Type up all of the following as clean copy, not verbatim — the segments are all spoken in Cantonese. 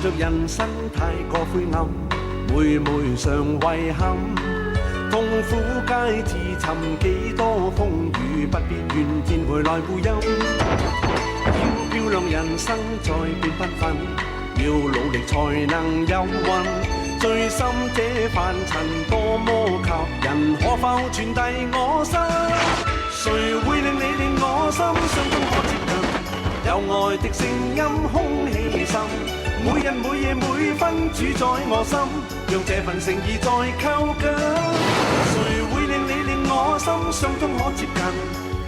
着人生太過灰暗，每每常遺憾。痛苦皆自尋，幾多風雨，不必怨天回來護蔭。漂亮人生再變繽紛，要努力才能有運。最深這凡塵多麼吸引，可否傳遞我心？誰會令你令我心相通可接近？有愛的聲音空氣滲，每日每夜每分主宰我心，讓這份誠意再扣緊。誰會令你令我心相通可接近？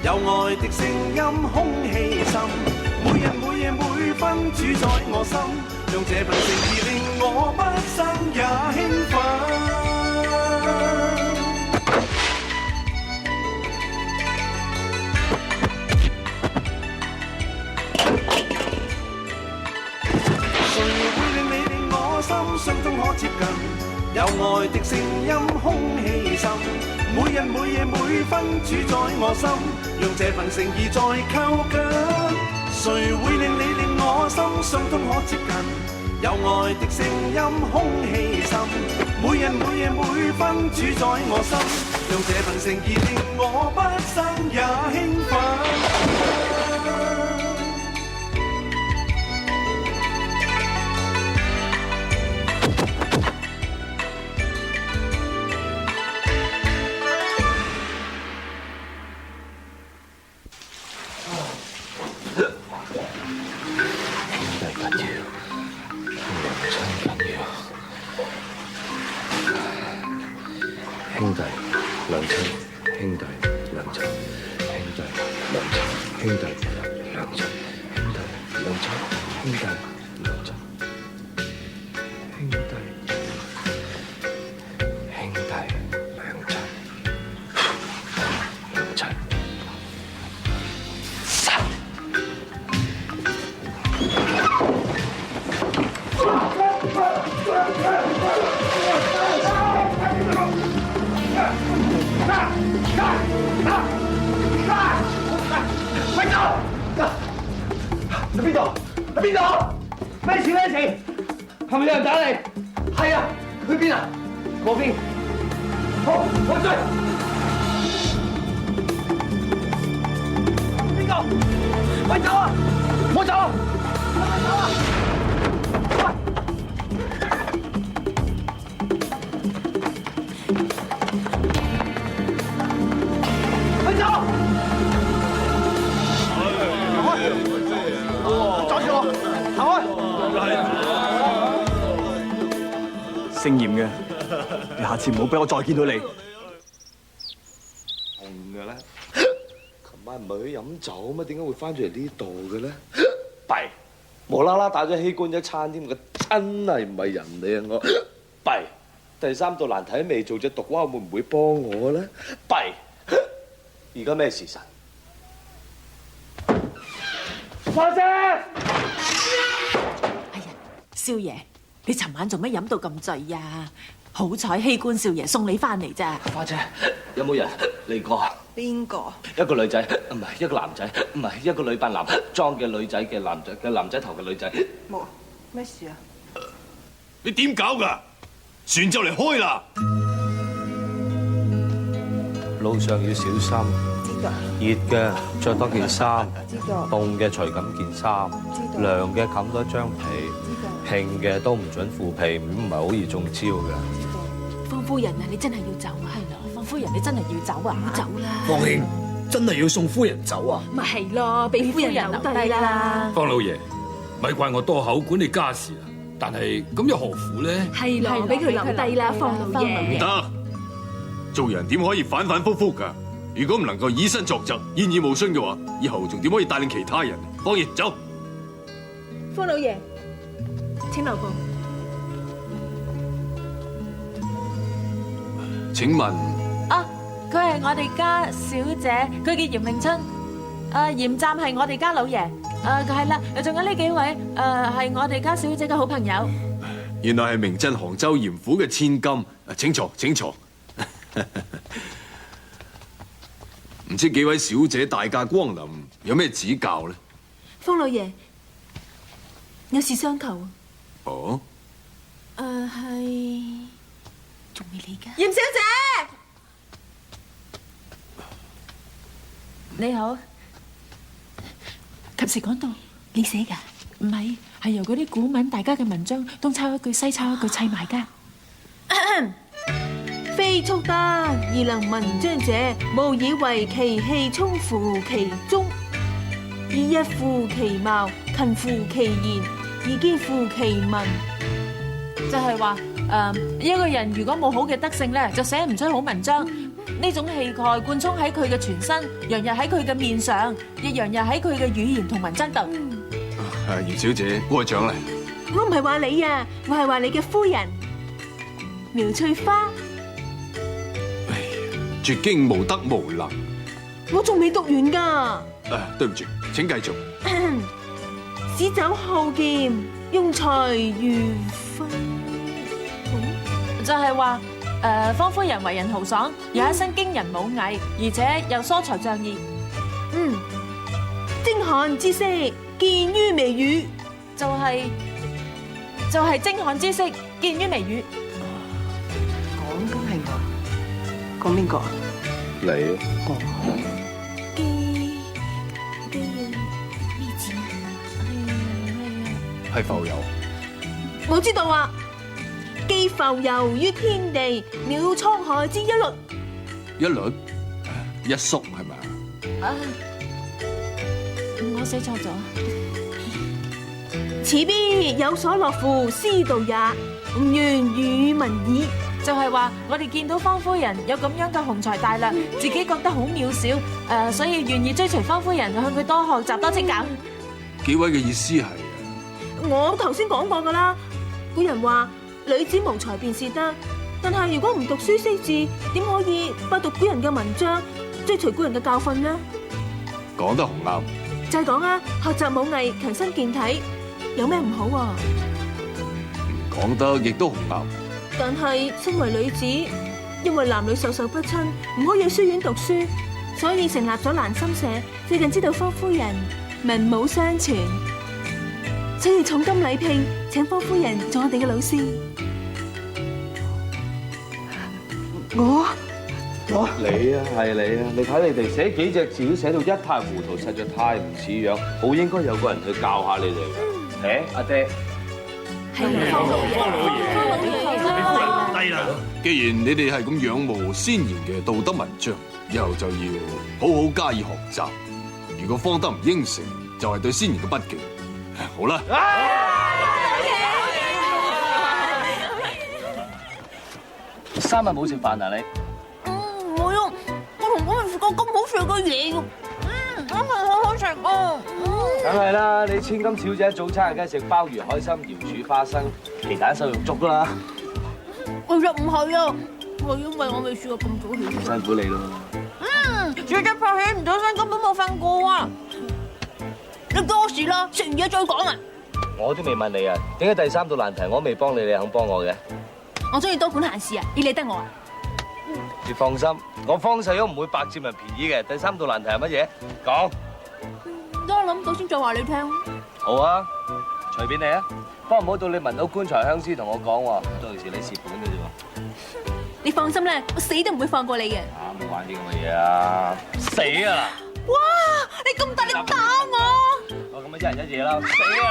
有愛的聲音空氣滲，每日每夜每分主宰我心，讓這份誠意令我畢生也興奮。相通可接近，有愛的聲音空氣滲，每日每夜每分主宰我心，讓這份誠意再扣緊。誰會令你令我心相通可接近？有愛的聲音空氣滲，每日每夜每分主宰我心，讓這份誠意令我畢生也興奮。兄弟兩親，兄弟兩親，兄弟兩親，兄弟兩親，兄弟兩親，兄弟兩親，兄弟兩親，兩親。快走！你邊度？你邊度？咩事咩事？係咪有人打你？係啊，去邊啊？嗰邊。好，我追。邊個？快走啊！唔好走啊！快走啊！快走！阻住我！行開！姓嚴嘅，你下次唔好俾我再見到你。紅嘅咧，琴晚唔係去飲酒咩？點解會翻咗嚟呢度嘅咧？弊，無啦啦打咗希官一餐添，佢真係唔係人嚟啊！我弊，第三道難題都未做，隻毒蛙會唔會幫我咧？弊，而家咩時辰？花姐，哎呀，少爺，你尋晚做乜飲到咁醉呀？好彩希官少爺送你翻嚟咋。花姐，有冇人嚟過？邊個？一個女仔，唔係一個男仔，唔係一個女扮男裝嘅女仔嘅男仔頭嘅女仔。冇，咩事啊？你點搞㗎？船就嚟開啦！路上要小心。知道。熱嘅着多件衫，知道。凍嘅除緊件衫，知道。涼嘅冚多張被，興嘅都唔準腐皮，唔係好易中招嘅。方夫人啊，你真係要走啊？係咯，方夫人你真係要走啊？唔好走啦！方兄，真係要送夫人走啊？咪係咯，俾夫人留低啦。方老爺，咪怪我多口管理家事啊！但係咁又何苦咧？係咯，俾佢留低啦，方老爺。唔得，做人點可以反反复复㗎？如果唔能夠以身作則、言而無信嘅話，以後仲點可以帶領其他人？方爺，走。方老爺，請留步。請問啊，佢係我哋家小姐，佢叫嚴令春。嚴湛係我哋家老爺。係啦，仲有呢幾位係我哋家小姐嘅好朋友。原來係名震杭州嚴府嘅千金。請坐，請坐。唔知幾位小姐大駕光臨，有咩指教咧？方老爺，有事相求。哦，係仲未嚟㗎？嚴小姐，你好，及時趕到，你寫㗎？唔係，係由嗰啲古文大家嘅文章東抄一句西抄一句砌埋㗎。非速得而能文章者，無以為其氣充乎其中，以一乎其貌，勤乎其言，而兼乎其文。就係話一個人如果冇好嘅德性咧，就寫唔出好文章。呢種氣概貫通喺佢嘅全身，洋溢喺佢嘅面上，亦洋溢喺佢嘅語言同文章度。嚴小姐，過獎啦。我唔係話你啊，我係話你嘅夫人苗翠花。絕經無德無能。我仲未讀完㗎。對唔住，請繼續。使酒好劍，用才如昏。就係話方夫人為人豪爽，有一身驚人武藝，而且又疏財仗義。精悍之色，見於微語。就係精悍之色，見於微語。講緊係我，講邊個啊？你啊？咩字啊？係浮游。我知道啊，既浮游於天地，渺滄海之一律。一律一宿係咪啊？我寫錯咗。此必有所樂乎師道也，吾願與文矣。就係話我哋見到方夫人有咁樣嘅雄才大略，自己覺得好渺小，所以願意追隨方夫人，向佢多學習多請教。幾位嘅意思係？我頭先講過噶啦，古人話女子無才便是德，但係如果唔讀書識字，點可以拜讀古人嘅文章，追隨古人嘅教訓呢？講得好啱。就係講啊，學習武藝，強身健體，有咩唔好啊？講得亦都好啱。但係身為女子，因為男女授受不親，唔可以去書院讀書，所以成立咗蘭心社。最近知道方夫人文武雙全，所以重金禮聘，請方夫人做我哋嘅老師。我你啊，係你啊！你睇你哋寫幾隻字都寫到一塌糊塗，實在太唔似樣，好應該有個人去教下你哋嘅。阿爹，係低啦！既然你哋係咁仰慕先賢嘅道德文章，以後就要好好加以學習。如果方德唔應承，就係對先賢嘅不敬。好啦，三日冇食飯啊你？唔會啊！我同嗰陣食過咁好食嘅嘢嘅，真係好好食啊！梗係啦，你千金小姐早餐梗係食鮑魚、海參、瑤柱、花生、皮蛋瘦肉粥啦。其實唔係啊，係因為我未試過咁早起身。辛苦你咯。小姐拍起唔到身，根本冇瞓過啊！你多事啦，食完嘢再講啊！我都未問你啊，點解第三道難題我未幫你，你肯幫我嘅？我中意多管閒事啊，你理得我啊？你放心，我方世玉唔會白佔人便宜嘅。第三道難題係乜嘢？講。等我諗到先再話你聽。好啊，隨便你啊，不過唔好到你聞到棺材香絲同我講喎，到時你蝕本嘅啫喎。你放心啦，我死都唔會放過你嘅。啊，冇玩啲咁嘅嘢啊！死啊！哇！你咁大力打我！我咁樣一人一嘢啦，死啊！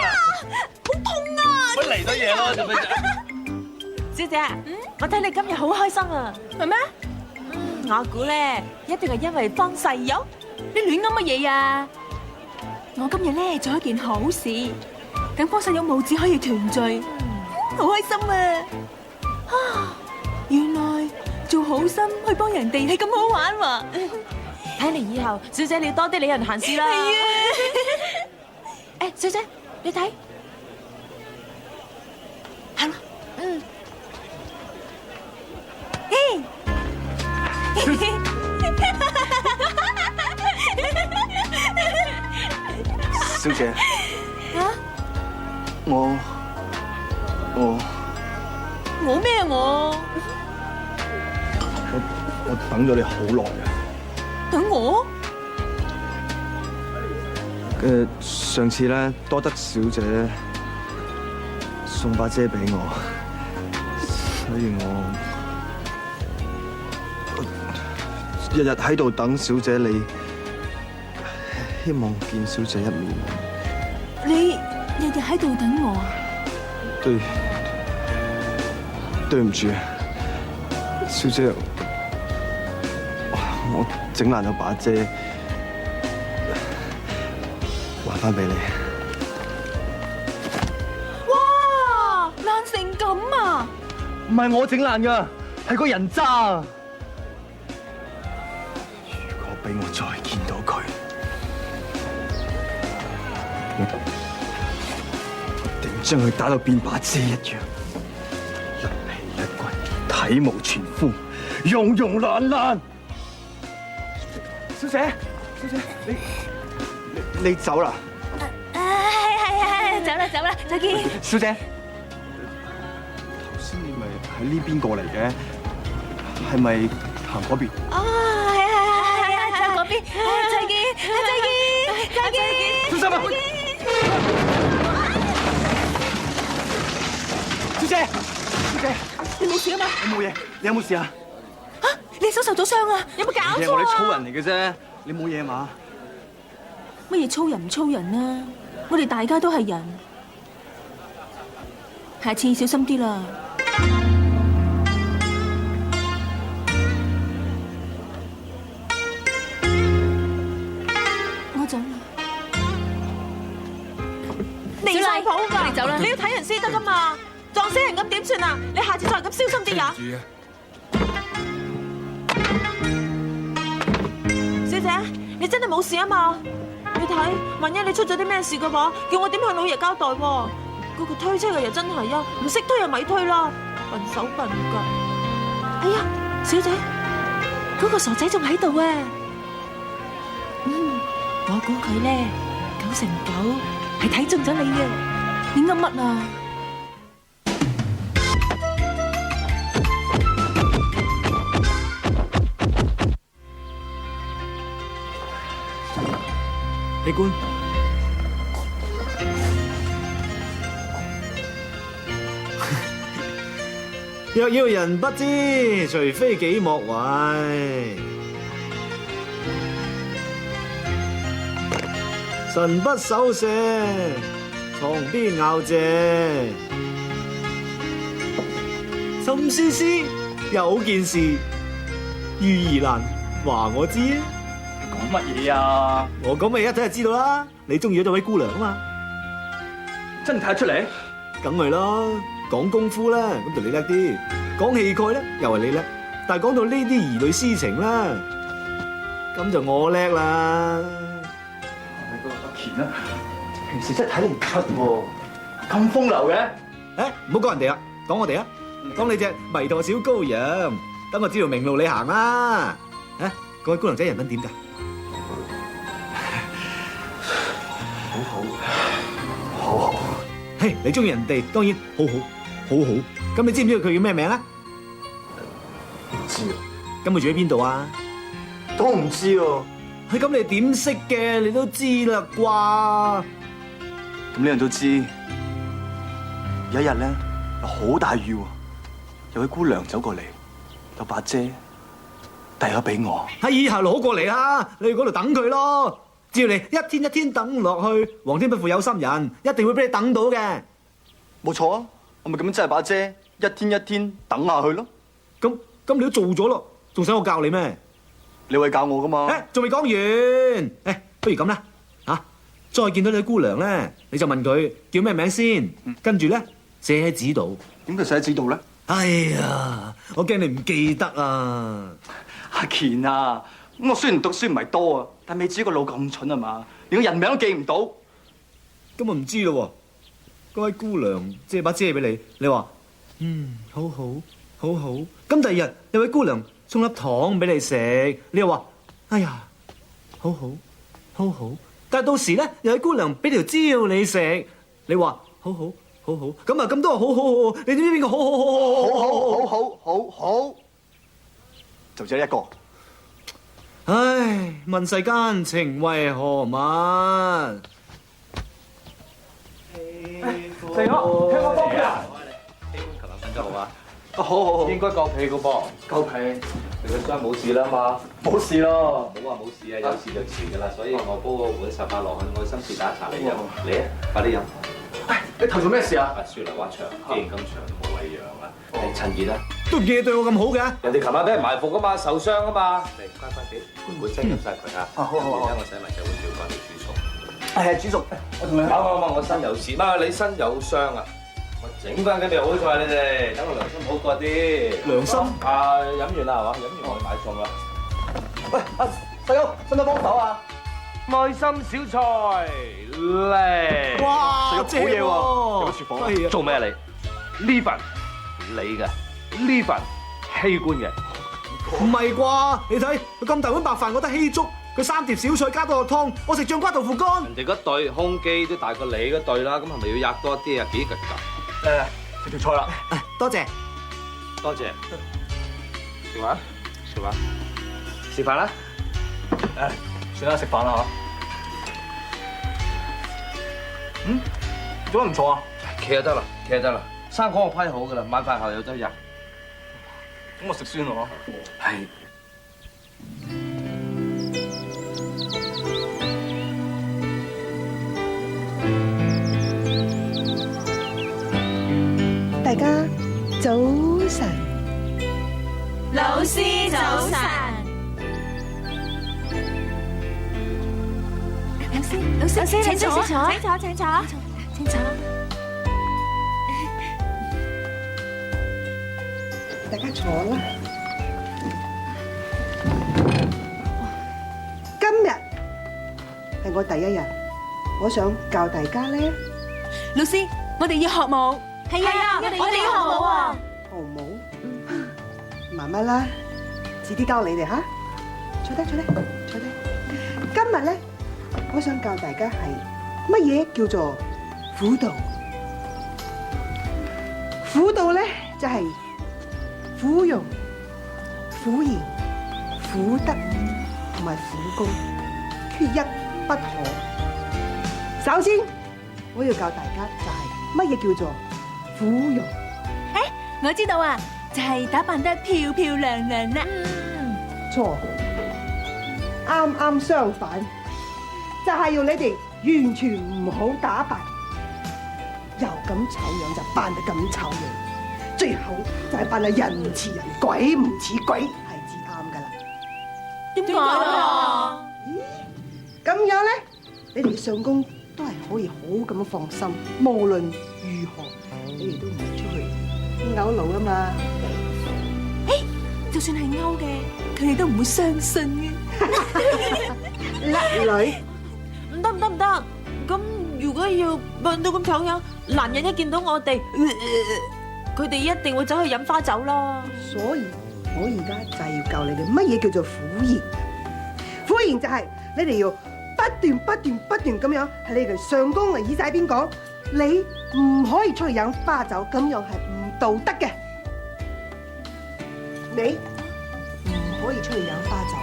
好痛啊！咪嚟多嘢咯，做咩啫？小姐，我睇你今日好開心啊！係咩？我估咧，一定係因為方世玉。你亂噏乜嘢啊？我今日咧做一件好事，等方世玉母子可以團聚，好開心啊！啊，原來做好心去幫人哋係咁好玩喎！睇嚟以後，小姐你要多啲理人閒事啦。係啊！誒，小姐，你睇，係啦，小姐，啊？我咩啊我等咗你好耐啊！等我？上次咧，多德小姐送把遮俾我，所以我日日喺度等小姐你，希望見小姐一面。你日日喺度等我啊？對唔住，小姐，我整爛咗把遮，還返俾你。哇！爛成咁啊！唔係我整爛㗎，係個人渣。如果俾我再見到佢，我定將佢打到變把遮一樣，一皮一骨，體無全膚，溶溶爛爛。小姐，你走啦？係，走啦，再見。小姐，頭先你咪喺呢邊過嚟嘅，係咪行嗰邊？哦，係啊，就嗰邊。再見。小心啊！小姐，你冇事啊嘛？我冇嘢，你有冇事啊？啊！你手受咗傷啊？有冇搞錯啊？我哋粗人嚟嘅啫，你冇嘢嘛？乜嘢粗人唔粗人啊？我哋大家都係人，下次小心啲啦。我走啦。離晒譜㗎，你走啦！你要睇人先得㗎嘛，撞死人咁點算啊？你下次再咁小心啲啊！小姐，你真係冇事啊嘛？你睇，萬一你出咗啲咩事嘅話，叫我點向老爺交代喎？嗰個推車嘅人真係啊，唔識推又咪推啦，笨手笨腳。哎呀，小姐，嗰個傻仔仲喺度啊！我估佢咧9成9係睇中咗你嘅，你噏乜啊？李官，若要人不知，除非己莫為。神不守舍，床邊咬謝。心思思，有件事，遇兒蘭話我知啊。講乜嘢啊？我講乜嘢一睇就知道啦，你中意咗位姑娘啊嘛。真睇得出嚟？梗係啦，講功夫啦，咁就你叻啲；講氣概咧，又係你叻。但係講到呢啲兒女私情啦，咁就我叻啦。阿乾啊，平時真係睇你唔出喎，咁風流嘅。誒，唔好講人哋啊，講我哋啊，講你隻迷途小羔羊，等我知道明路你行啦。啊，嗰位姑娘仔人品點㗎？好好。嘿，你中意人哋，當然好好。咁你知唔知佢叫咩名啊？唔知啊。咁佢住喺邊度啊？都唔知喎。係咁，你點識嘅？你都知啦啩？咁呢人都知。有一日咧，有好大雨喎，有位姑娘走過嚟，有把遮遞咗俾我。喺以下攞過嚟啦，你去嗰度等佢咯。只要你一天一天等落去，皇天不負有心人，一定會俾你等到嘅。冇錯啊，我咪咁樣真係把遮，一天一天等下去咯。咁你都做咗咯，仲使我教你咩？你會教我噶嘛？仲未講完，不如咁啦，再見到你姑娘咧，你就問佢叫咩名先，跟住咧寫喺紙度。點解寫喺紙度咧？哎呀，我驚你唔記得啊！阿乾啊，咁我雖然讀書唔係多啊，但未至於個腦咁蠢啊嘛，連個人名都記唔到。咁我唔知咯喎，嗰位姑娘借把遮俾你，你話好好，咁第二日有位姑娘送粒糖俾你食，你又話哎呀好好，但係到時咧有位姑娘俾條蕉你食，你話好好，咁啊咁多好，你知唔知邊個好？就只一個。唉，問世間情為何物？肥哥，聽我幫佢啊！希官琴日瞓得好啊？好，應該夠皮個噃。夠皮，你個傷冇事啦嘛？冇事咯。冇話冇事啊，有事就遲噶啦。所以我煲個碗十八羅漢愛心士打茶你飲，嚟啊，快啲飲。你頭做咩事啊？啊，雪梨話長，既然咁長都冇位養啦，你趁熱啦。都唔見你對我咁好嘅。人哋琴晚俾人埋伏噶嘛，受傷啊嘛。嚟乖乖地，碗真飲晒佢啊！好。而家我洗埋隻碗叫翻你煮熟。係煮熟，我同你冇，我身有事，乜你身有傷啊？我整翻緊你好彩你哋，等我良心好過啲。良心啊，飲完啦係嘛？飲完我去買餸啦。喂，阿細佬，使唔使幫手啊？愛心小菜嚟。哇，好嘢喎！有冇廚房啊？做咩啊你？呢份你嘅，呢份稀官嘅。唔係啩？你睇佢咁大碗白飯，我得稀粥，佢3碟小菜加多個湯，我食醬瓜豆腐乾。人哋嗰對胸肌都大過你嗰對啦，咁係咪要壓多啲啊？幾格格？食條菜啦。多謝。多謝。食飯，食飯，食飯啦。算啦，食飯啦嚇。做得唔錯啊！企就得啦，企就得啦。生果我批好噶啦，晚飯後有得入。咁我食酸咯嗬。係。大家早晨。老師早晨。老師，請坐。請坐。大家坐啦。今日係我第一日，我想教大家咧老師，我哋要學舞。係啊，我哋要學舞啊。學舞，慢慢啦，遲啲教你哋吓。坐低。今日咧，我想教大家係乜嘢叫做婦道。婦道咧就係婦容、婦言、婦德同埋婦功，缺一不可。首先，我要教大家就係乜嘢叫做婦容。我知道啊，就係打扮得漂漂亮亮啦。錯，啱相反，就係要你哋完全唔好打扮，又咁醜樣就扮得咁醜樣，最後就係扮得人唔似人，鬼唔似鬼，係至啱噶啦。點解啊？咁樣咧，你哋上工都係可以好咁樣放心，無論如何，你哋都唔會出去勾佬啊嘛。就算係勾嘅，佢哋都唔會相信嘅。叻女，唔得，咁如果要扮到咁醜樣，男人一見到我哋，佢哋一定會走去飲花酒啦。所以我而家就係要教你哋乜嘢叫做婦言。婦言就係你哋要不斷咁樣喺你哋上公嘅耳仔邊講，你唔可以出去飲花酒，咁樣係唔道德嘅。你唔可以出去飲花酒，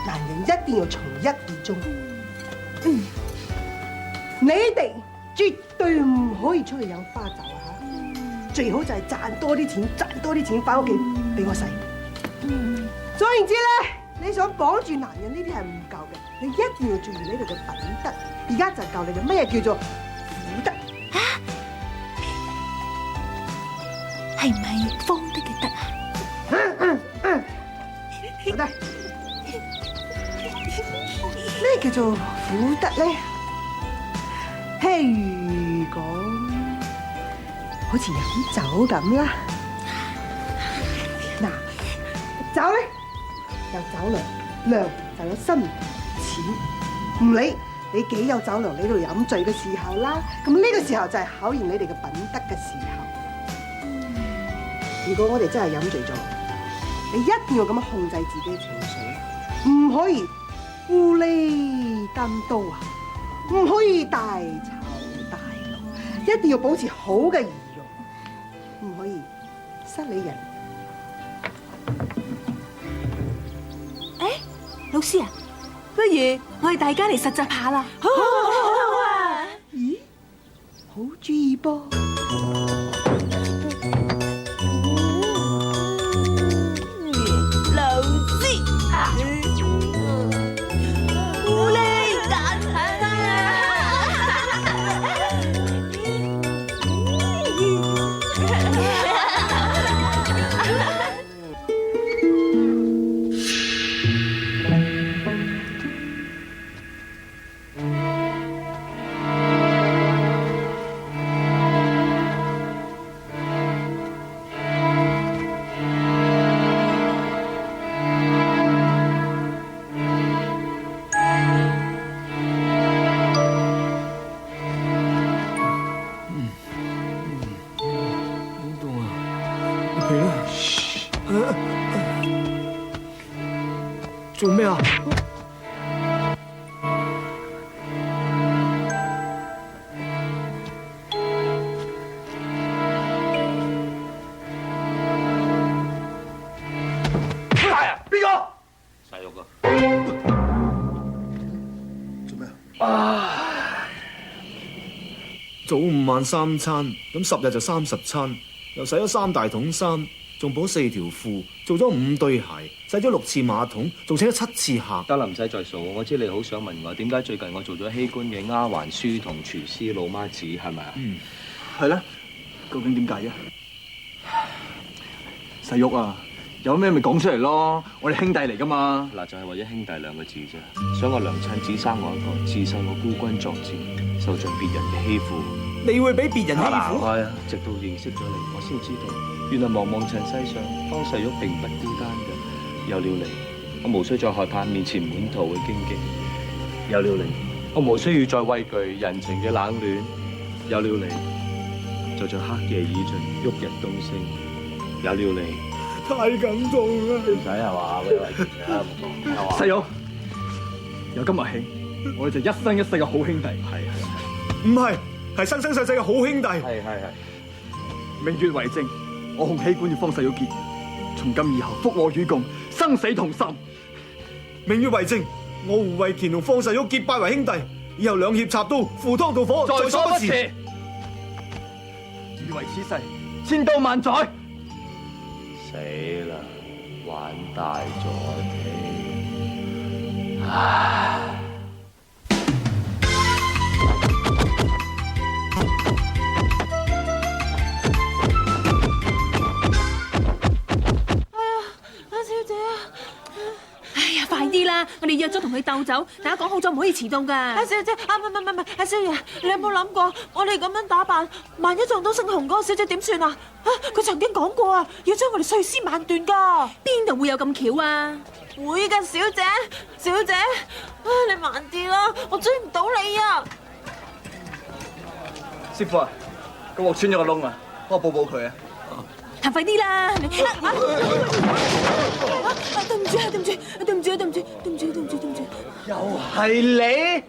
男人一定要從一而終。你哋絕對唔可以出去飲花酒啊！嚇，最好就係賺多啲錢翻屋企俾我使。總言之咧，你想綁住男人呢啲係唔夠嘅，你一定要注意你哋嘅品德。而家就教你哋乜嘢叫做婦德。係唔係方德嘅德啊？坐低。咩叫做婦德咧？譬如講，好似飲酒咁啦。嗱，酒咧有酒量，量就有身錢。唔理你幾有酒量，你喺度飲醉嘅時候啦，咁呢個時候就係考驗你哋嘅品德嘅時候。如果我哋真係飲醉咗，你一定要咁樣控制自己嘅情緒，唔可以烏哩單刀啊，唔可以大吵大鬧，一定要保持好嘅儀容，唔可以失禮人。老師啊，不如我哋大家嚟實習下啦。好啊！咦，好注意噃。老師，狐狸蛋做咩啊？邊個？細肉啊！做咩啊？早午晚三餐，咁10日就30餐，又洗咗3大桶衫，仲補4條褲，做咗5對鞋，洗咗6次馬桶，仲請咗7次客。得啦，唔使再數。我知你好想問我點解最近我做咗希官嘅丫鬟書同廚師老媽子係咪啊？係咧，究竟點解嘅？細玉啊，有咩咪講出嚟咯，我哋兄弟嚟噶嘛。嗱，就係為咗兄弟2個字啫，想我娘親只生我一個，自細我孤軍作戰，受盡別人嘅欺負。你會俾別人欺負？係啊，直到認識咗你，我先知道，原來茫茫塵世上，方世玉並不孤單嘅。有了你，我無需再害怕面前滿途嘅荊棘；有了你，我無需要再畏懼人情嘅冷暖；有了你，就像黑夜已盡，旭日東升；有了你，太感動啦！唔使係嘛，喂喂，啊，細玉，由今日起，我哋就一生一世嘅好兄弟。係唔係，係生生世世嘅好兄弟。係。明月為證，我同希官與方世玉結緣，從今以後福我與共，生死同心。明月為證，我胡慧乾同方世玉結拜為兄弟，以後兩肋插刀，赴湯蹈火，在所不辭。以為此世千刀萬載。死啦，玩大咗你！唉。快啲啦！我哋約咗同佢鬥酒，大家講好咗唔可以遲到噶。阿小姐，唔係，阿少爺，你有冇諗過，我哋咁樣打扮，萬一撞到姓洪嗰個小姐點算啊？佢曾經講過啊，要將我哋碎屍萬段噶。邊度會有咁巧啊？會噶，小姐，你慢啲啦，我追唔到你啊！師傅啊，個鑊穿咗個窿啊，幫我補補佢啊！行快啲啦！對唔住，又係你！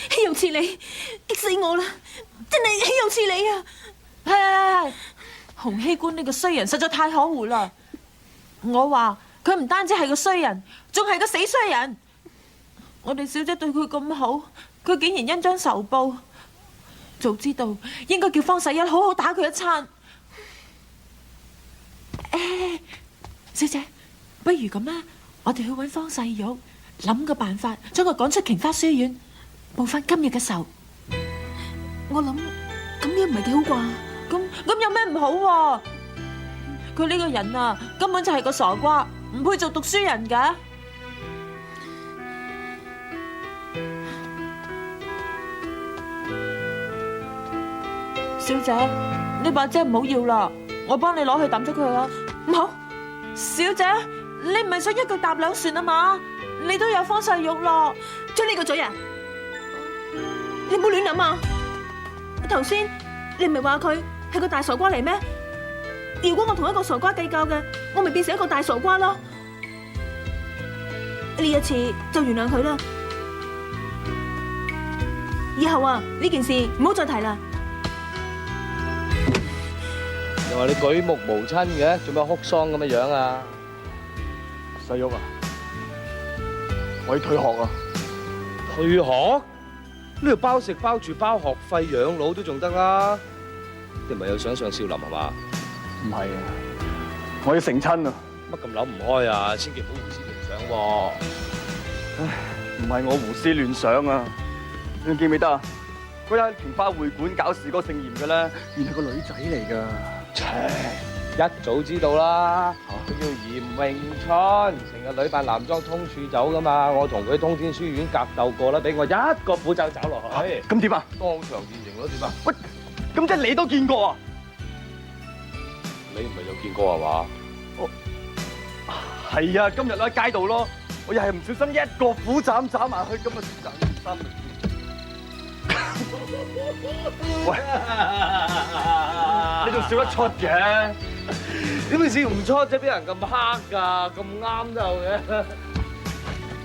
豈有此理！激死我啦！真係豈有此理啊！係，洪熙官呢個衰人實在太可惡啦！我話佢唔單止係個衰人，仲係個死衰人。我哋小姐對佢咁好，佢竟然恩將仇報。早知道應該叫方世一好好打佢一餐。小姐，不如咁啦，我哋去揾方世玉，諗個辦法將佢趕出瓊花書院，報翻今日嘅仇。我諗咁樣唔係幾好啩？咁有咩唔好？佢呢個人啊，根本就係個傻瓜，唔配做讀書人噶。小姐，呢把遮唔好要啦，我幫你攞去抌咗佢啊！唔好，小姐，你唔係想一腳踏兩船啊嘛？你都有方世玉咯，將呢個嘴啊！你唔好亂諗啊！頭先你唔係話佢係個大傻瓜嚟咩？如果我同一個傻瓜計較嘅，我咪變成一個大傻瓜咯。呢一次就原諒佢啦。以後啊，呢件事唔好再提啦。又話你舉目無親嘅，做咩哭喪咁嘅樣啊？細玉啊，我要退學啊！退學？呢度包食包住包學費養老都仲得啦。你唔係又想上少林係嘛？唔係啊，我要成親啊！乜咁諗唔開啊？千祈唔好胡思亂想喎。唉，唔係我胡思亂想啊！你記唔記得啊？嗰日瓊花會館搞事嗰個姓嚴嘅咧，原係個女仔嚟㗎。一早知道啦，佢叫嚴詠春，成日女扮男裝通處走噶嘛。我同佢通天書院格鬥過啦，俾我一個斧爪斬落去。咁點啊？當場現形咯，點啊？喂，咁即係你都見過啊？你唔係有見過係嘛？係啊，今日喺街度咯，我又係唔小心一個斧斬埋去，咁啊斬心。喂，你仲笑得出嘅？點會笑唔出啫？邊人咁黑㗎？咁啱就嘅。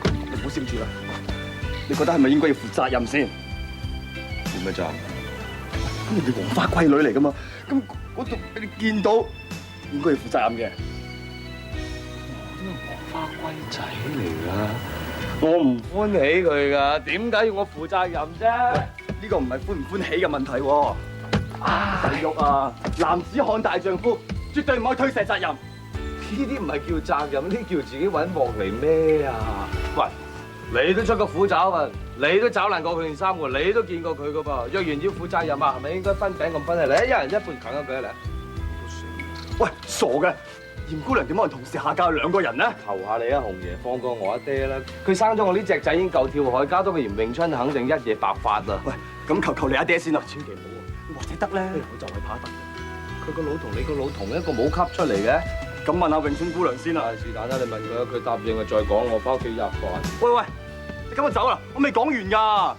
你唔好笑住啦！你覺得係咪應該要負責任先？點咩責任？咁人哋黃花閨女嚟㗎嘛，咁嗰度俾你見到，應該要負責任嘅。黃花閨仔嚟㗎，我唔歡喜佢㗎，點解要我負責任啫？呢個唔係歡唔歡喜嘅問題喎。細玉啊，男子漢大丈夫，絕對唔可以推卸責任。呢啲唔係叫責任，呢叫自己揾鑊嚟咩啊？喂，你都出個虎爪啊，你都爪爛過佢件衫喎，你都見過佢噶噃。若然要負責任啊，係咪應該分餅咁分嚟？一人一半啃咗佢嚟。喂，傻嘅！嚴姑娘點可能同時下嫁兩個人呢？求下你啊，紅爺放過我一爹啦！佢生咗我呢隻仔已經夠跳海，加多個嚴詠春，肯定一夜白髮啦。喂，咁求你阿爹先啦，千祈唔好，或者得咧，我就係怕得。佢個腦同你個腦同一個冇級出嚟嘅。咁問下詠春姑娘先啦。是但啦，你問佢，佢答應啊再講，我翻屋企入飯。喂，你今日走啦，我未講完㗎。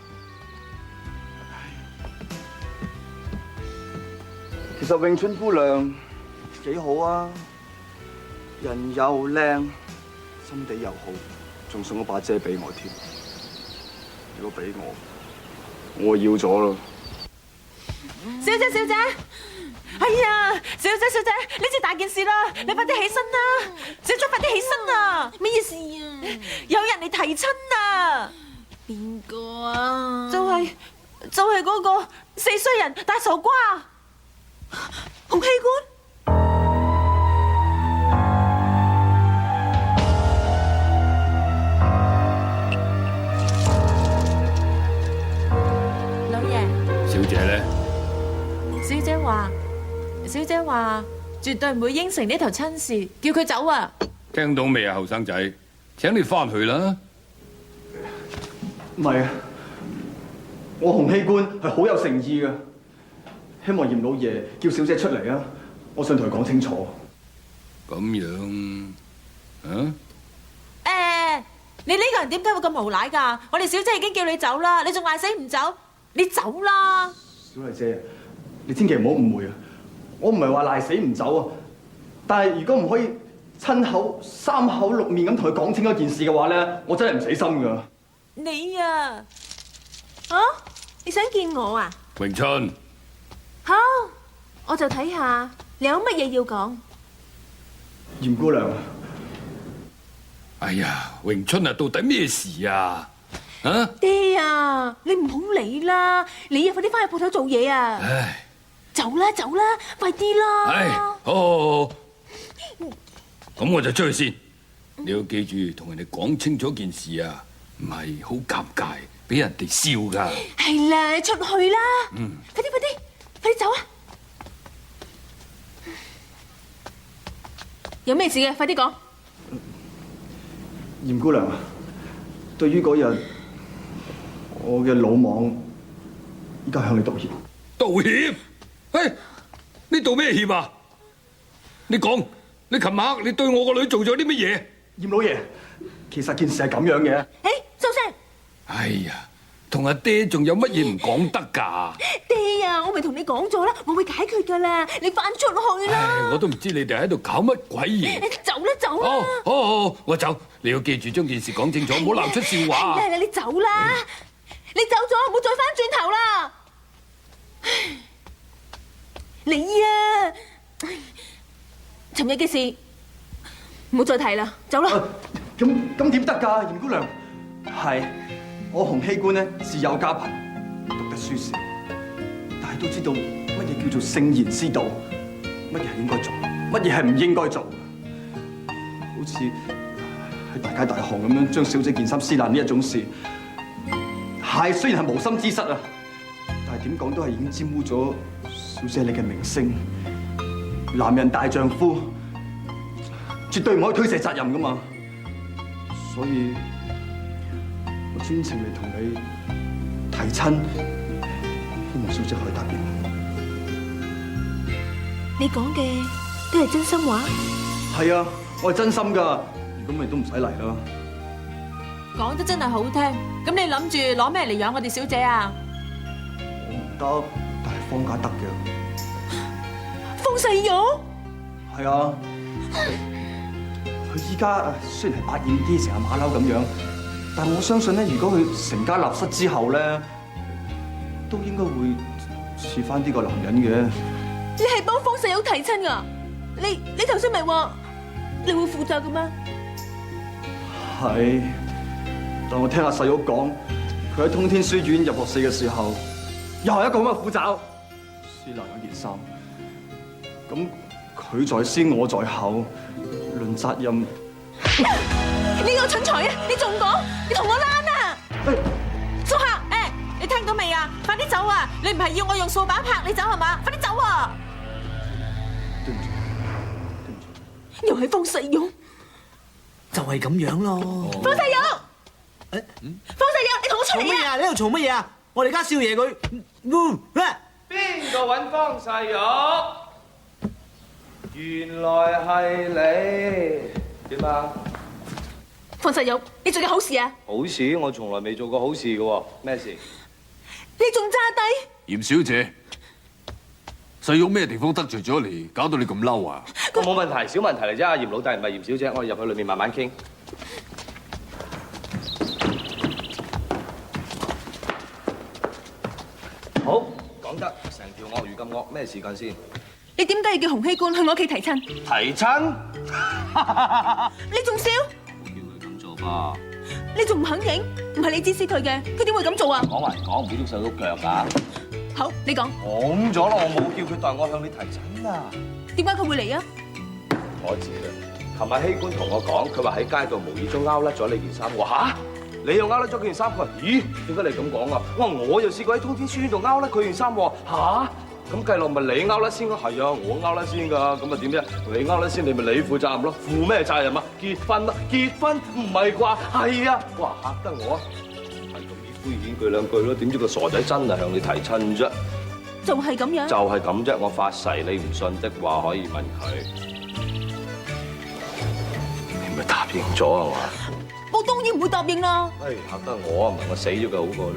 其實詠春姑娘幾好啊，人又靚，心地又好，仲送咗把遮俾我添。如果俾我要咗啦。小姐，小姐，哎呀，小姐，呢次大件事啦，你快啲起身啦！小姐，快啲起身啊！咩事啊？有人嚟提親啊！邊個啊？就係嗰個四衰人大傻瓜，洪熙官。老爺，小姐咧？小姐話絕對唔會應承呢頭親事，叫佢走啊！聽到未啊，後生仔，請你翻去啦。唔係啊，我洪熙官係好有誠意嘅，希望嚴老爺叫小姐出嚟啊！我想同佢講清楚。咁樣，啊？你呢個人點解會咁無賴㗎？我哋小姐已經叫你走啦，你仲賴死唔走？你走啦！小麗姐，你千祈唔好誤會啊！我唔係話賴死唔走啊，但係如果唔可以親口三口六面咁同佢講清一件事嘅話咧，我真係唔死心㗎。你啊，啊？你想見我啊？詠春，好，我就睇下你有乜嘢要講。嚴姑娘，哎呀，詠春啊，到底咩事啊？啊？爹啊，你唔好理啦，你啊快啲翻去鋪頭做嘢啊！唉，走啦，快啲啦！唉，好，咁我就出去先。你要記住同人哋講清楚件事啊，唔係好尷尬，俾人哋笑㗎。係啦，出去啦！快啲走啊！有咩事嘅？快啲講。嚴姑娘啊，對於嗰日我嘅魯莽，依家向你道歉。道歉？嘿，你道咩歉啊？你講，你琴晚你對我個女做咗啲乜嘢？嚴老爺，其實件事係咁樣嘅。收聲！哎呀，同阿爹仲有乜嘢唔講得㗎？爹啊，我我咪同你講咗啦，我會解決噶啦，你翻出去啦。唉，我都唔知你哋喺度搞乜鬼嘢。走啦走啦。好，我走。你要記住將件事講清楚，唔好鬧出笑話。嚟，你走啦，你走咗，唔好再翻轉頭啦。你啊，尋日嘅事唔好再提啦，走啦。咁點得㗎，嚴姑娘？係我洪熙官咧，自幼家貧，讀得書少，但係都知道乜嘢叫做聖賢之道，乜嘢係應該做，乜嘢係唔應該做。好似喺大街大巷咁樣將小姐件衫撕爛呢一種事，係雖然係無心之失啊，但係點講都係已經沾污咗小姐你嘅名聲。男人大丈夫，絕對唔可以推卸責任㗎嘛。所以我專程嚟同你提親，希望小姐可以答應。你講嘅都係真心話？係啊，我係真心㗎。如果咪都唔使嚟啦。講得真係好聽。咁你諗住攞咩嚟養我哋小姐啊？我唔得，但係方家得嘅。方世玉？係啊。佢依家雖然係百厭啲，成日馬騮咁樣，但我相信咧，如果佢成家立室之後咧，都應該會似翻啲個男人嘅。你係幫方世玉提親㗎？你頭先咪話你會負責嘅咩？係，但我聽阿細玉講，佢喺通天書院入學試嘅時候，又係一個咁嘅虎爪，撕爛咗件衫。咁佢在先，我在後。論責任，你個蠢材啊！你仲講？你同我躝啊！蘇客，你聽到未啊？快啲走啊！你唔係要我用掃把拍你走係嘛？快啲走啊！對唔住，對唔住。又係方世玉，就係咁樣咯。方世玉，方世玉，你同我出嚟啊！你喺度嘈乜嘢啊？我哋家少爺佢，邊個揾方世玉？原來係你點啊？方世玉，你做嘅好事啊？好事？我從來未做過好事嘅喎，咩事？你仲揸低？嚴小姐，細玉咩地方得罪咗你，搞到你咁嬲啊？冇問題，小問題嚟啫。阿嚴老弟唔係嚴小姐，我哋入去裏面慢慢傾。好，講得成條鱷魚咁惡，咩時間先？你點解要叫洪熙官去我屋企提親？提親？你仲笑？我叫佢咁做吧。你仲唔肯認？唔係你指使佢嘅，佢點會咁做啊？講還講，唔好喐手喐腳㗎。好，你講。講咗啦，我冇叫佢代我向你提親啊。點解佢會嚟啊？我知啦。琴日希官同我講，佢話喺街度無意中勾甩咗你件衫。我話嚇，你又勾甩咗件衫？佢話咦，點解你咁講啊？我又試過喺通天書院度勾甩佢件衫喎。嚇！咁計落咪你勾甩先咯？係啊，我勾甩先㗎。咁啊點啫？你勾甩先，你咪你負責任咯。負咩責任啊？結婚啦，結婚唔係啩？係啊！哇嚇得我啊！係咁以敷衍佢兩句咯。點知個傻仔真係向你提親啫？就係咁樣。就係咁啫！我發誓，你唔信的話可以問佢。你咪答應咗啊嘛？我當然唔會答應啦。唉，嚇得我啊，唔係我死咗佢好過啦。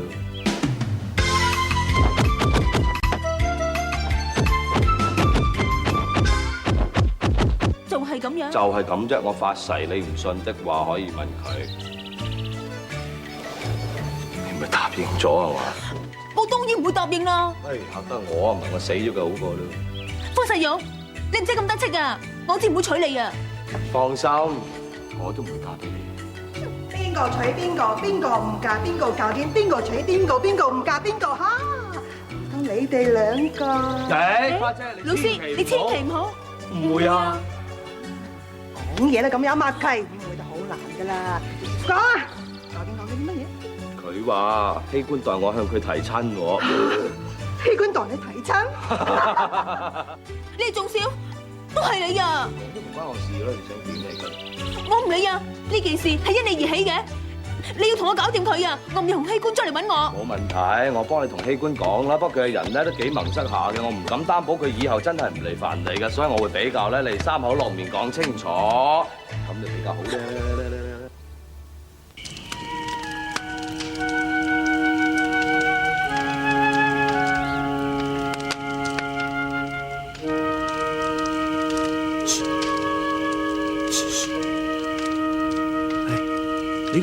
就係咁樣。就係咁啫！我發誓，你唔信的話可以問佢。你咪答應咗啊嘛？我當然唔會答應啦。唉，嚇得我啊，唔係我死咗佢好過啦。方世玉，你唔使咁得戚啊！我知唔會娶你啊！放心，我都唔會嫁俾你。邊個娶邊個，邊個唔嫁邊個教點，邊個娶邊個，邊個唔嫁邊個嚇？當你哋兩個。花姐，老師，你千祈唔好。唔會啊！講嘢啦，咁有默契，唔會就好難噶啦。講啊，究竟講緊啲乜嘢？佢話希官代我向佢提親喎。希官代你提親？你仲笑？都係你啊！都唔關我事啦，你想點嚟㗎？我唔理啊！呢件事係因你而起嘅，你要同我搞掂佢啊！我唔要洪熙官出嚟揾我。冇問題，我幫你同希官講啦。不過佢嘅人咧都幾蒙塞下嘅，我唔敢擔保佢以後真係唔嚟煩你嘅，所以我會比較咧你三口落面講清楚，咁就比較好咧。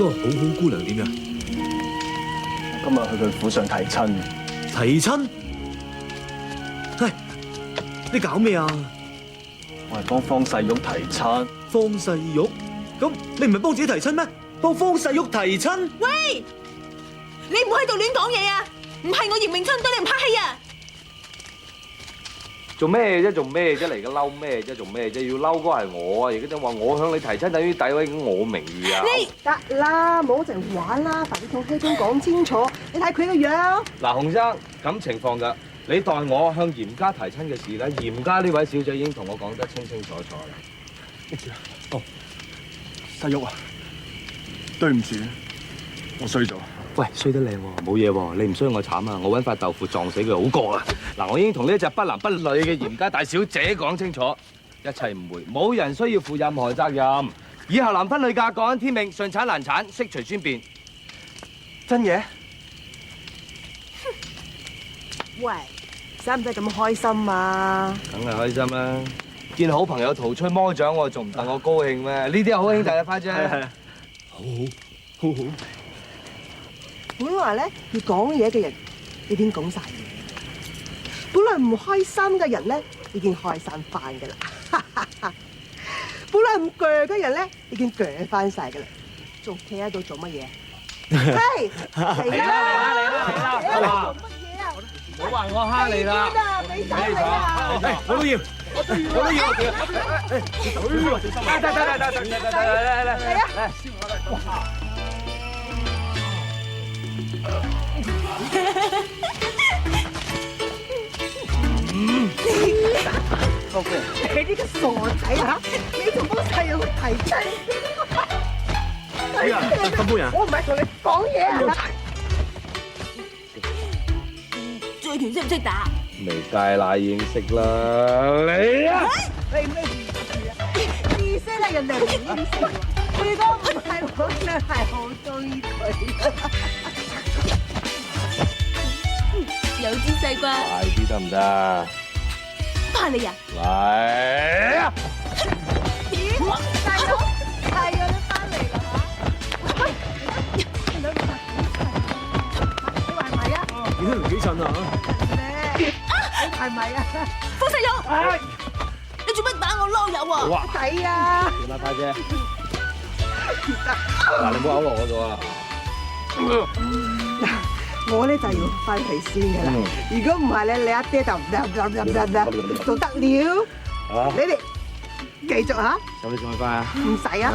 個好好姑娘點樣？今日去佢府上提親，提親？唉，你搞咩啊？我係幫方世玉提親。方世玉？咁你唔係幫自己提親咩？幫方世玉提親？喂，你唔好喺度亂講嘢啊！唔係我葉明春對你唔客氣啊！做咩啫？做咩啫？嚟嘅嬲咩啫？做咩啫？要嬲嗰係我啊！而家就話我向你提親，等於詆毀我名譽啊！得啦，唔好淨玩啦，快啲同希官講清楚。你睇佢個樣。嗱，洪生咁情況㗎，你代我向嚴家提親嘅事咧，嚴家呢位小姐已經同我講得清清楚楚啦。哦，世玉啊，對唔住，我衰咗。喂，衰得靚喎，冇嘢喎，你唔衰我慘啊！我揾塊豆腐撞死佢好過啦。嗱，我已經同呢一隻不男不女嘅嚴家大小姐講清楚，一切誤會，冇人需要負任何責任。以後男婚女嫁，各安天命，順產難產，悉隨尊便。真嘢？喂，使唔使咁開心啊？梗係開心啦！見好朋友逃出魔掌，我仲唔戥我高興咩？呢啲係好兄弟嘅花姐。係，好好。本來咧要講嘢嘅人已經講晒嘢，本來唔開心嘅人咧已經開心翻㗎啦，本來唔鋸嘅人咧已經鋸翻晒㗎啦，仲企喺度做乜嘢？嘿，嚟啦！做乜嘢啊？唔好話我蝦你啦！俾手你啊！我都要，我都要。嚟！你呢個傻仔嚇，你仲幫細友提親？哎呀，金夫人，我唔係同你講嘢啊！醉拳識唔識打？未戒奶已經識啦，嚟啊！你咩意思咧？人哋唔意思。如果唔係我真係好中意佢。有姿勢啩？快啲得唔得？怕你啊！嚟啊！咦，大佬，係啊，你翻嚟啦嚇！你話係咪啊？見得嚟幾襯啊！你係咪啊？方世玉，你做乜打我囉柚啊？哇！仔啊！點啊，花姐？嗱，你唔好嘔落我度啊！我咧就要翻去先㗎啦。如果唔係咧，你一爹就仲得了。你哋繼續嚇，使唔使送去翻啊？唔使啊。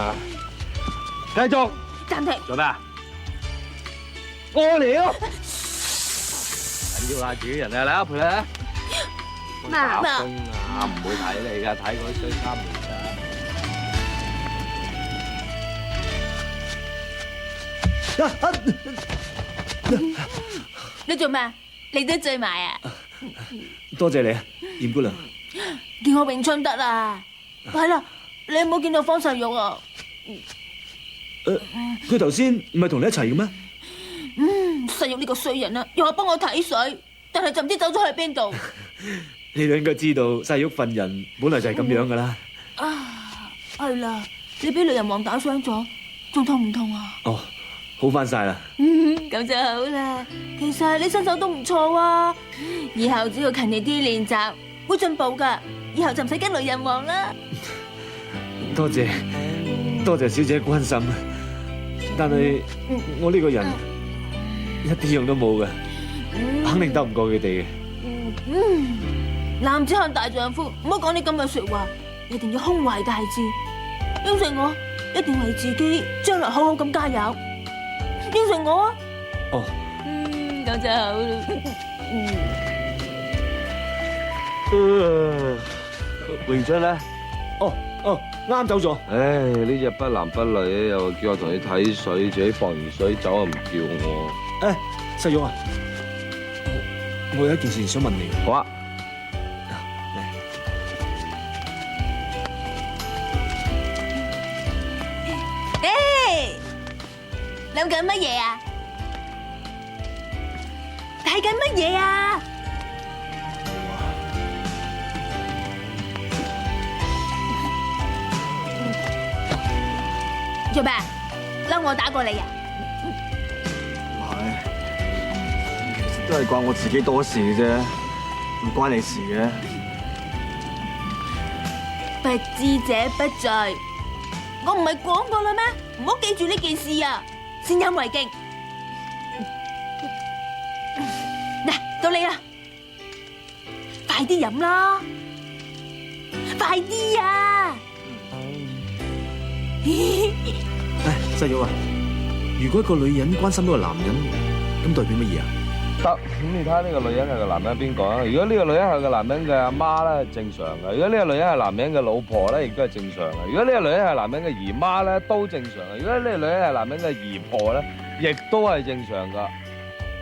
繼續。暫停。做咩啊？屙尿。緊要啦，自己人啊，嚟啊，陪你啊。打風啊，唔會睇你㗎，睇嗰啲衰衫嚟㗎。你做咩？你都醉埋啊？多謝你啊，嚴姑娘。見我詠春得啦。係啦，你有冇見到方世玉啊？佢頭先唔係同你一齊嘅咩？世玉呢個衰人啊，又話幫我睇水，但係就唔知走咗去邊度。你都應該知道，世玉份人本來就係咁樣噶啦。啊，係啦，你俾雷人王打傷咗，仲痛唔痛啊？哦，好翻晒啦。咁就好啦。其實你身手都唔錯啊，以後只要勤力啲練習，會進步噶。以後就唔使驚雷人王啦。多謝小姐關心，但係我呢個人一啲用都冇嘅，肯定鬥唔過佢哋嘅。男子漢大丈夫，唔好講啲咁嘅說話，一定要胸懷大志。應承我，一定為自己將來好好咁加油。應承我啊！哦，咁就好啦。詠春咧？哦，啱走咗。唉，呢隻不男不女又叫我同你睇水，自己放完水走又唔叫我。誒，世玉啊，我有一件事想問你。好啊。諗緊乜嘢啊？睇緊乜嘢啊？做咩？嬲嬲我打過你啊？係，其實都係怪我自己多事嘅啫，唔關你事嘅。不知者不罪，我唔係講過啦咩？唔好記住呢件事啊！先飲為敬。嗱，到你啦，快啲飲啦，快啲啊！誒，細玉啊，如果一個女人關心到個男人，咁代表乜嘢啊？得，咁你睇下呢個女人係個男人邊個啊？如果呢個女人係個男人嘅阿媽咧，正常嘅；如果呢個女人係男人嘅老婆咧，亦都係正常嘅；如果呢個女人係男人嘅姨媽咧，都正常嘅；如果呢個女人係男人嘅姨婆咧，亦都係正常噶。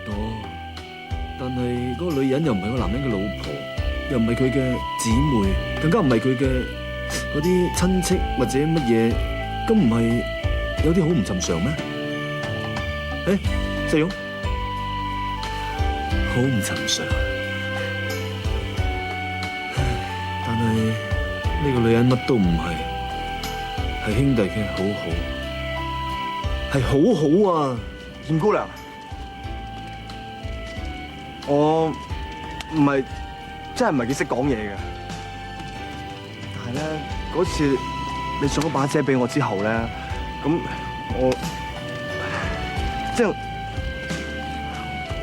哦，但係嗰個女人又唔係個男人嘅老婆，又唔係佢嘅姊妹，更加唔係佢嘅嗰啲親戚或者乜嘢，咁唔係有啲好唔尋常咩？誒，細勇。好唔尋常，但係呢個女人乜都唔係，係兄弟嘅好好，係好好啊！嚴姑娘，我唔係真係唔係幾識講嘢嘅，但係咧嗰次你送咗把遮俾我之後咧，咁我即係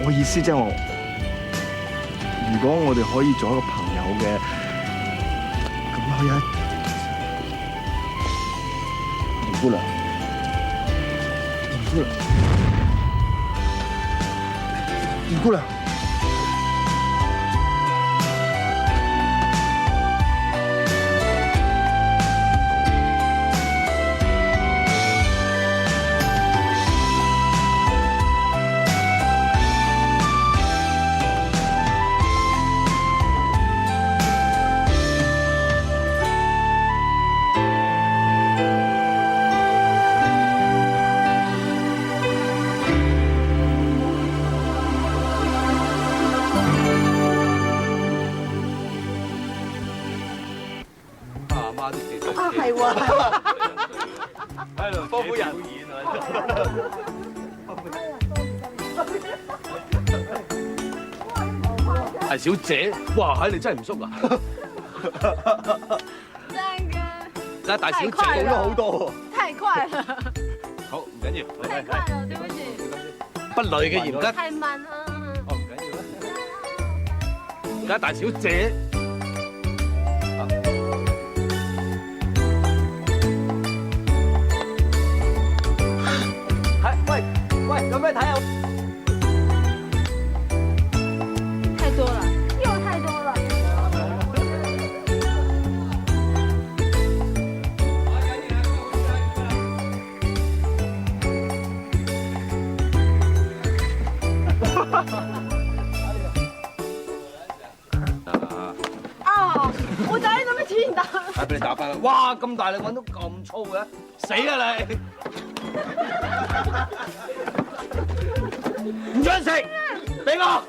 我意思即係我。如果我哋可以做一個朋友嘅，咁可以啊，嚴姑娘，嚴姑娘，嚴姑娘。係喎，喺度多夫人大小姐，哇！喺你真係唔縮啊！真嘅，但係大小姐做咗好多。太快了，好，唔緊要，太快了，對不起，不累嘅嚴德。太慢啊！哦，唔緊要啦。而家大小姐。喂，有咩睇啊？太多了，又太多了。啊！我就喺度咩錢打？睇俾你打翻啦！哇，咁大力揾到咁粗嘅，死啊你！唔准食，俾我。